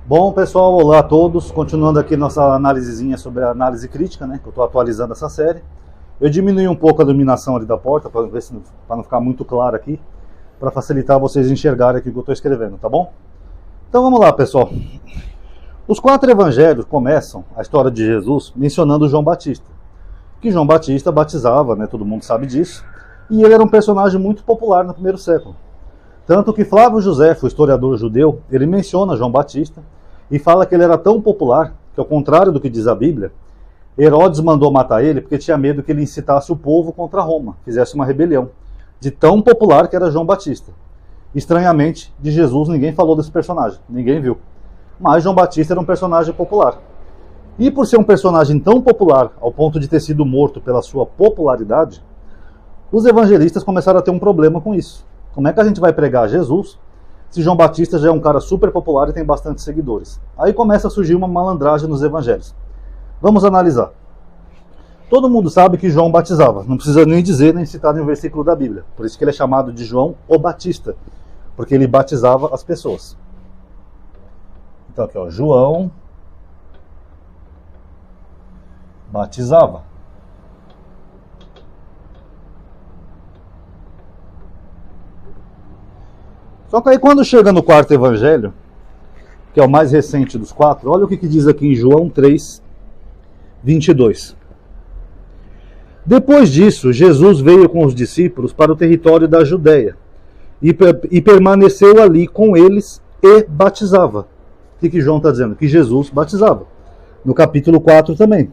Bom, pessoal, olá a todos. Continuando aqui nossa análisezinha sobre a análise crítica, né? Que eu estou atualizando essa série. Eu diminui um pouco a iluminação ali da porta, para não ficar muito claro aqui, para facilitar vocês enxergarem aqui o que eu estou escrevendo, tá bom? Então vamos lá, pessoal. Os 4 evangelhos começam a história de Jesus mencionando João Batista. Que João Batista batizava, né? Todo mundo sabe disso. E ele era um personagem muito popular no primeiro século. Tanto que Flávio Josefo, o historiador judeu, ele menciona João Batista e fala que ele era tão popular que, ao contrário do que diz a Bíblia, Herodes mandou matar ele porque tinha medo que ele incitasse o povo contra Roma, fizesse uma rebelião. De tão popular que era João Batista. Estranhamente, de Jesus ninguém falou desse personagem, ninguém viu. Mas João Batista era um personagem popular. E por ser um personagem tão popular, ao ponto de ter sido morto pela sua popularidade, os evangelistas começaram a ter um problema com isso. Como é que a gente vai pregar Jesus se João Batista já é um cara super popular e tem bastante seguidores? Aí começa a surgir uma malandragem nos evangelhos. Vamos analisar. Todo mundo sabe que João batizava, não precisa nem dizer nem citar nenhum versículo da Bíblia. Por isso que ele é chamado de João o Batista, porque ele batizava as pessoas. Então aqui, ó, João batizava. Só que aí quando chega no 4º evangelho, que é o mais recente dos 4, olha o que diz aqui em João 3, 22. Depois disso, Jesus veio com os discípulos para o território da Judéia e permaneceu ali com eles e batizava. O que João está dizendo? Que Jesus batizava. No capítulo 4 também.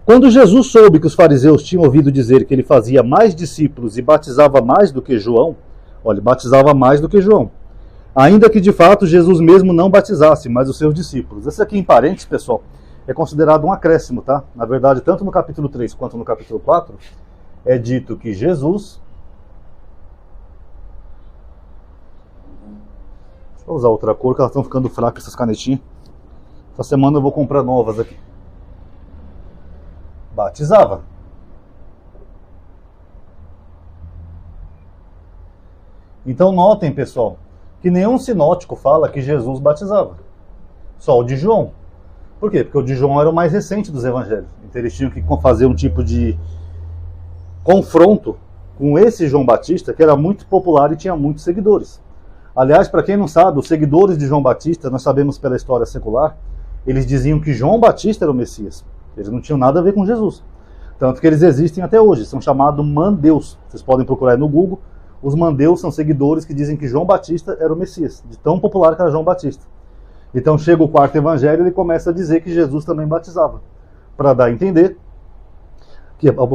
Quando Jesus soube que os fariseus tinham ouvido dizer que ele fazia mais discípulos e batizava mais do que João, olha, batizava mais do que João. Ainda que de fato Jesus mesmo não batizasse, mas os seus discípulos. Esse aqui em parênteses, pessoal, é considerado um acréscimo, tá? Na verdade, tanto no capítulo 3 quanto no capítulo 4, é dito que Jesus... Deixa eu usar outra cor, que elas estão ficando fracas, essas canetinhas. Essa semana eu vou comprar novas aqui. Batizava. Então notem, pessoal, que nenhum sinótico fala que Jesus batizava. Só o de João. Por quê? Porque o de João era o mais recente dos evangelhos. Então eles tinham que fazer um tipo de confronto com esse João Batista, que era muito popular e tinha muitos seguidores. Aliás, para quem não sabe, os seguidores de João Batista, nós sabemos pela história secular, eles diziam que João Batista era o Messias. Eles não tinham nada a ver com Jesus. Tanto que eles existem até hoje, são chamados mandeus. Vocês podem procurar aí no Google. Os mandeus são seguidores que dizem que João Batista era o Messias, de tão popular que era João Batista. Então chega o 4º evangelho e ele começa a dizer que Jesus também batizava, para dar a entender,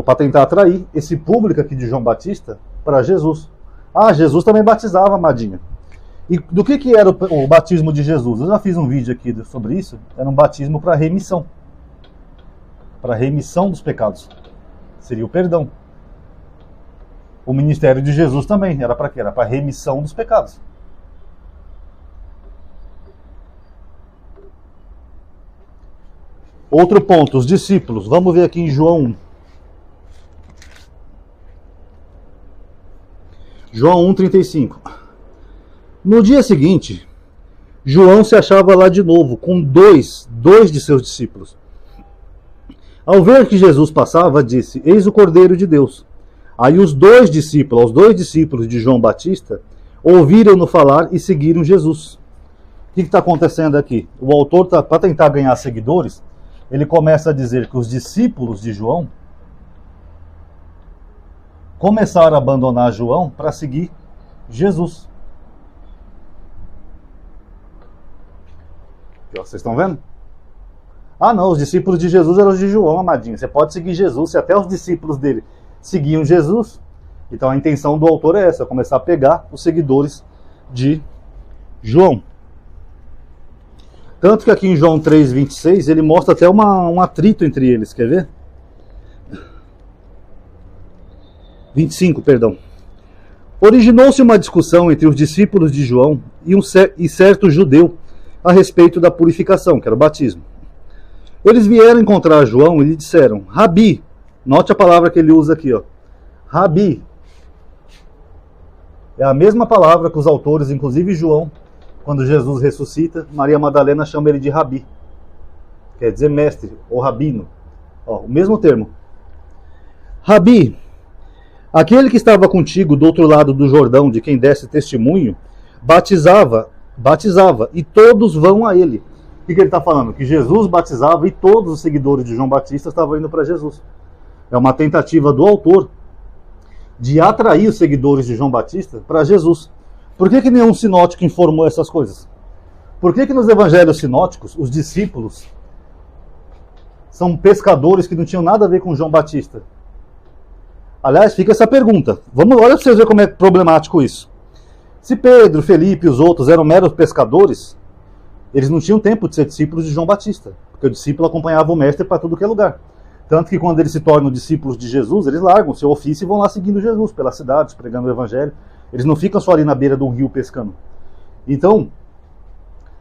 para tentar atrair esse público aqui de João Batista para Jesus. Ah, Jesus também batizava, amadinha. E do que era o batismo de Jesus? Eu já fiz um vídeo aqui sobre isso. Era um batismo para remissão. Para remissão dos pecados. Seria o perdão. O ministério de Jesus também era para quê? Era para remissão dos pecados. Outro ponto, os discípulos. Vamos ver aqui em João 1. João 1,35. No dia seguinte, João se achava lá de novo, com dois de seus discípulos. Ao ver que Jesus passava, disse: Eis o Cordeiro de Deus. Aí os dois discípulos de João Batista, ouviram-no falar e seguiram Jesus. O que está acontecendo aqui? O autor, para tentar ganhar seguidores, ele começa a dizer que os discípulos de João começaram a abandonar João para seguir Jesus. Vocês estão vendo? Ah não, os discípulos de Jesus eram os de João, amadinho. Você pode seguir Jesus, se até os discípulos dele seguiam Jesus. Então a intenção do autor é essa, começar a pegar os seguidores de João. Tanto que aqui em João 3,26 ele mostra até um atrito entre eles, quer ver? 25, perdão. Originou-se uma discussão entre os discípulos de João e certo judeu a respeito da purificação, que era o batismo. Eles vieram encontrar João e lhe disseram: Rabi, note a palavra que ele usa aqui, ó. Rabi. É a mesma palavra que os autores, inclusive João, quando Jesus ressuscita, Maria Madalena chama ele de Rabi, quer dizer mestre ou rabino. Ó, o mesmo termo. Rabi, aquele que estava contigo do outro lado do Jordão, de quem desse testemunho, batizava, e todos vão a ele. O que ele está falando? Que Jesus batizava e todos os seguidores de João Batista estavam indo para Jesus. É uma tentativa do autor de atrair os seguidores de João Batista para Jesus. Por que nenhum sinótico informou essas coisas? Por que nos evangelhos sinóticos, os discípulos são pescadores que não tinham nada a ver com João Batista? Aliás, fica essa pergunta. Olha para vocês verem como é problemático isso. Se Pedro, Felipe e os outros eram meros pescadores, eles não tinham tempo de ser discípulos de João Batista, porque o discípulo acompanhava o mestre para tudo que é lugar. Tanto que quando eles se tornam discípulos de Jesus, eles largam o seu ofício e vão lá seguindo Jesus pelas cidades, pregando o evangelho. Eles não ficam só ali na beira do rio pescando. Então,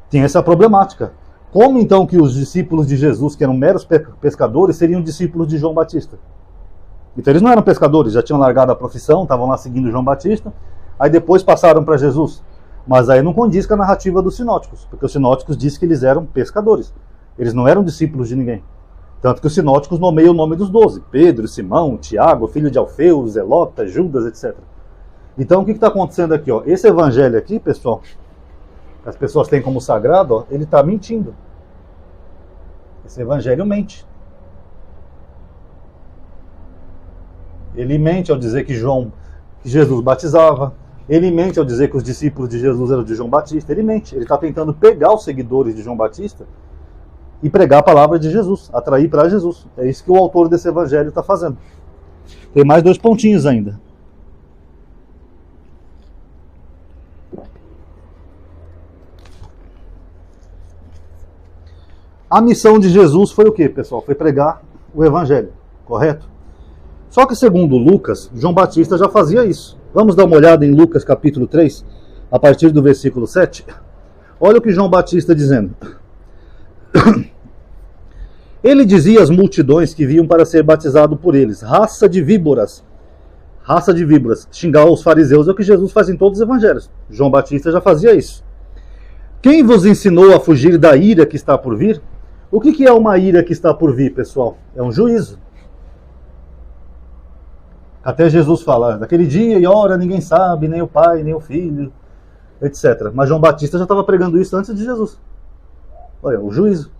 tem essa problemática. Como então que os discípulos de Jesus, que eram meros pescadores, seriam discípulos de João Batista? Então eles não eram pescadores, já tinham largado a profissão, estavam lá seguindo João Batista, aí depois passaram para Jesus. Mas aí não condiz com a narrativa dos sinóticos, porque os sinóticos dizem que eles eram pescadores. Eles não eram discípulos de ninguém. Tanto que os sinóticos nomeiam o nome dos 12. Pedro, Simão, Tiago, filho de Alfeu, Zelota, Judas, etc. Então o que está acontecendo aqui? Ó? Esse evangelho aqui, pessoal, que as pessoas têm como sagrado, ó, ele está mentindo. Esse evangelho mente. Ele mente ao dizer que Jesus batizava. Ele mente ao dizer que os discípulos de Jesus eram de João Batista. Ele mente. Ele está tentando pegar os seguidores de João Batista e pregar a palavra de Jesus, atrair para Jesus. É isso que o autor desse evangelho está fazendo. Tem mais 2 pontinhos ainda. A missão de Jesus foi o quê, pessoal? Foi pregar o evangelho, correto? Só que segundo Lucas, João Batista já fazia isso. Vamos dar uma olhada em Lucas capítulo 3, a partir do versículo 7. Olha o que João Batista dizendo. Ele dizia às multidões que vinham para ser batizado por eles: raça de víboras, xingar os fariseus é o que Jesus faz em todos os evangelhos. João Batista já fazia isso. Quem vos ensinou a fugir da ira que está por vir? O que é uma ira que está por vir, pessoal? É um juízo. Até Jesus fala, daquele dia e hora ninguém sabe, nem o Pai, nem o Filho, etc. Mas João Batista já estava pregando isso antes de Jesus. Olha, o juízo.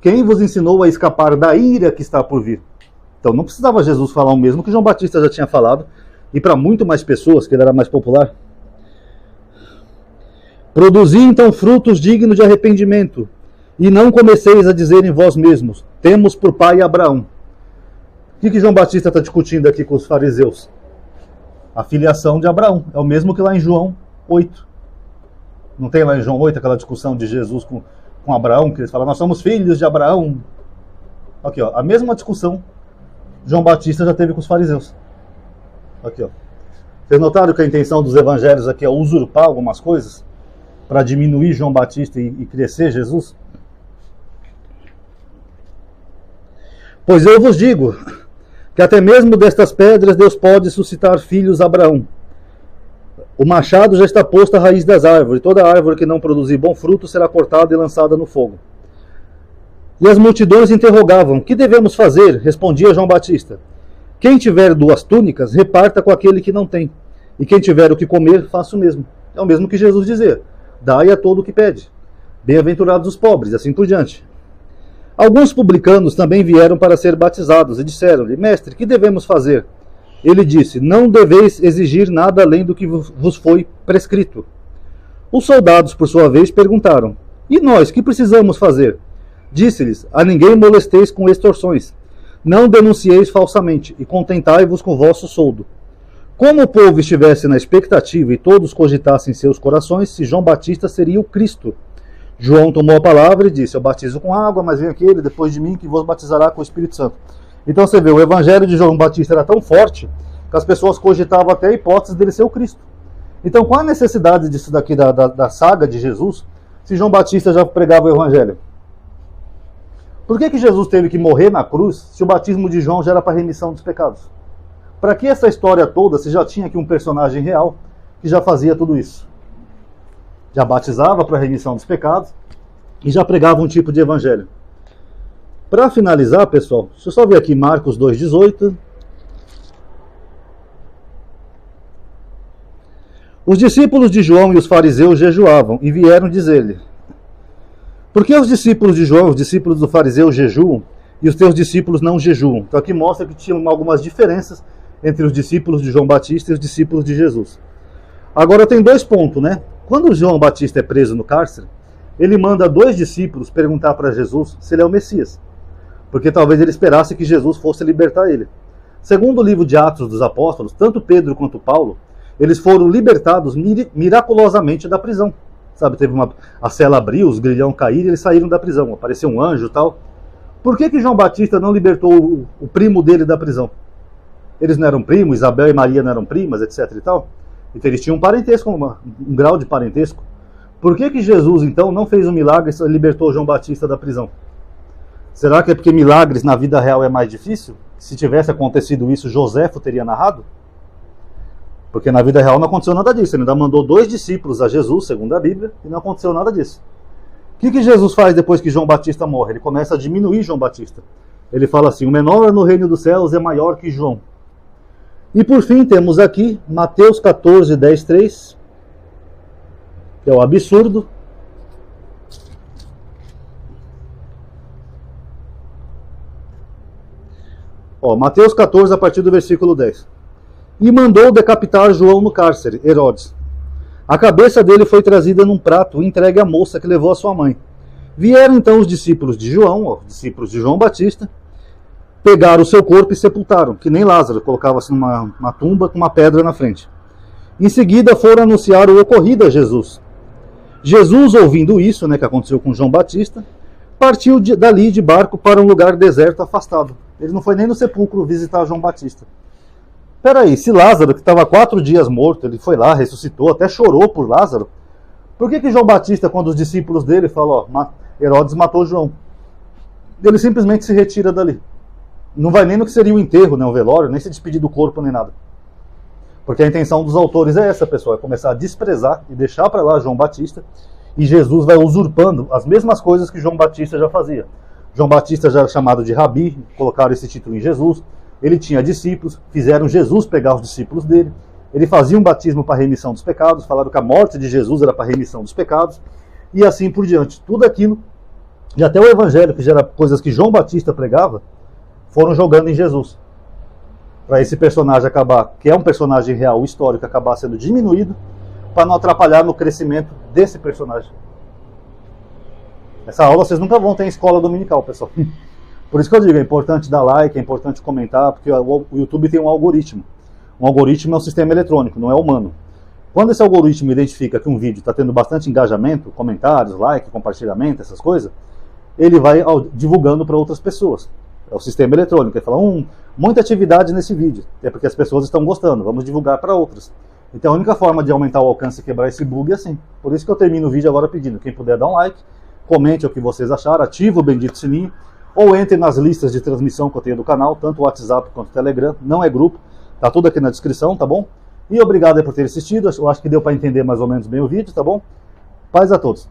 Quem vos ensinou a escapar da ira que está por vir? Então não precisava Jesus falar o mesmo que João Batista já tinha falado, e para muito mais pessoas, que ele era mais popular. Produzi então frutos dignos de arrependimento, e não comeceis a dizer em vós mesmos, temos por pai Abraão. O que João Batista está discutindo aqui com os fariseus? A filiação de Abraão. É o mesmo que lá em João 8. Não tem lá em João 8 aquela discussão de Jesus com Abraão, que eles falam, nós somos filhos de Abraão. Aqui, ó, a mesma discussão João Batista já teve com os fariseus. Aqui, ó. Vocês notaram que a intenção dos evangelhos aqui é usurpar algumas coisas para diminuir João Batista e crescer Jesus? Pois eu vos digo que até mesmo destas pedras Deus pode suscitar filhos a Abraão. O machado já está posto à raiz das árvores, toda árvore que não produzir bom fruto será cortada e lançada no fogo. E as multidões interrogavam, que devemos fazer? Respondia João Batista. Quem tiver 2 túnicas, reparta com aquele que não tem. E quem tiver o que comer, faça o mesmo. É o mesmo que Jesus dizia, dai a todo o que pede. Bem-aventurados os pobres, e assim por diante. Alguns publicanos também vieram para ser batizados e disseram-lhe, mestre, que devemos fazer? Ele disse, não deveis exigir nada além do que vos foi prescrito. Os soldados, por sua vez, perguntaram, e nós, que precisamos fazer? Disse-lhes, a ninguém molesteis com extorsões, não denuncieis falsamente, e contentai-vos com vosso soldo. Como o povo estivesse na expectativa e todos cogitassem em seus corações se João Batista seria o Cristo, João tomou a palavra e disse, eu batizo com água, mas vem aquele depois de mim que vos batizará com o Espírito Santo. Então você vê, o evangelho de João Batista era tão forte que as pessoas cogitavam até a hipótese dele ser o Cristo. Então qual a necessidade disso daqui da saga de Jesus, se João Batista já pregava o evangelho? Por que Jesus teve que morrer na cruz se o batismo de João já era para remissão dos pecados? Para que essa história toda se já tinha aqui um personagem real que já fazia tudo isso? já batizava para a remissão dos pecados e já pregava um tipo de evangelho. Para finalizar, pessoal, deixa eu só ver aqui Marcos 2,18. Os discípulos de João e os fariseus jejuavam e vieram dizer-lhe: por que os discípulos de João, os discípulos do fariseu jejuam e os teus discípulos não jejuam? Então aqui mostra que tinham algumas diferenças entre os discípulos de João Batista e os discípulos de Jesus. Agora tem dois pontos, né? Quando João Batista é preso no cárcere, ele manda 2 discípulos perguntar para Jesus se ele é o Messias, porque talvez ele esperasse que Jesus fosse libertar ele. Segundo o livro de Atos dos Apóstolos, tanto Pedro quanto Paulo, eles foram libertados miraculosamente da prisão. Sabe, teve a cela abriu, os grilhão caíram e eles saíram da prisão. Apareceu um anjo e tal. Por que João Batista não libertou o primo dele da prisão? Eles não eram primos, Isabel e Maria não eram primas, etc e tal? Então eles tinham um parentesco, um grau de parentesco. Por que Jesus então não fez um milagre e libertou João Batista da prisão? Será que é porque milagres na vida real é mais difícil? Se tivesse acontecido isso, Joséfo teria narrado? Porque na vida real não aconteceu nada disso. Ele ainda mandou 2 discípulos a Jesus, segundo a Bíblia, e não aconteceu nada disso. O que Jesus faz depois que João Batista morre? Ele começa a diminuir João Batista. Ele fala assim: o menor no reino dos céus é maior que João. E por fim temos aqui Mateus 14, 10, 3, que é o absurdo. Mateus 14, a partir do versículo 10. E mandou decapitar João no cárcere, Herodes. A cabeça dele foi trazida num prato e entregue à moça que levou a sua mãe. Vieram então os discípulos de João, discípulos de João Batista, pegaram o seu corpo e sepultaram, que nem Lázaro, colocava-se numa tumba com uma pedra na frente. Em seguida foram anunciar o ocorrido a Jesus. Jesus, ouvindo isso, que aconteceu com João Batista, partiu dali de barco para um lugar deserto afastado. Ele não foi nem no sepulcro visitar João Batista. Peraí, se Lázaro, que estava 4 dias morto, ele foi lá, ressuscitou, até chorou por Lázaro, por que João Batista, quando os discípulos dele falam, Herodes matou João, ele simplesmente se retira dali? Não vai nem no que seria o enterro, o velório, nem se despedir do corpo, nem nada. Porque a intenção dos autores é essa, pessoal, é começar a desprezar e deixar para lá João Batista, e Jesus vai usurpando as mesmas coisas que João Batista já fazia. João Batista já era chamado de Rabi, colocaram esse título em Jesus. Ele tinha discípulos, fizeram Jesus pegar os discípulos dele. Ele fazia um batismo para remissão dos pecados, falaram que a morte de Jesus era para remissão dos pecados, e assim por diante. Tudo aquilo, e até o Evangelho, que já era coisas que João Batista pregava, foram jogando em Jesus. Para esse personagem acabar, que é um personagem real, histórico, acabar sendo diminuído, para não atrapalhar no crescimento desse personagem. Essa aula vocês nunca vão ter em escola dominical, pessoal. Por isso que eu digo, é importante dar like, é importante comentar, porque o YouTube tem um algoritmo. Um algoritmo é um sistema eletrônico, não é humano. Quando esse algoritmo identifica que um vídeo está tendo bastante engajamento, comentários, like, compartilhamento, essas coisas, ele vai divulgando para outras pessoas. É o sistema eletrônico. Ele fala, muita atividade nesse vídeo. É porque as pessoas estão gostando, vamos divulgar para outras. Então a única forma de aumentar o alcance e quebrar esse bug é assim. Por isso que eu termino o vídeo agora pedindo, quem puder dar um like, comente o que vocês acharam, ative o bendito sininho, ou entre nas listas de transmissão que eu tenho do canal, tanto o WhatsApp quanto o Telegram, não é grupo, tá tudo aqui na descrição, tá bom? E obrigado aí por ter assistido, eu acho que deu para entender mais ou menos bem o vídeo, tá bom? Paz a todos.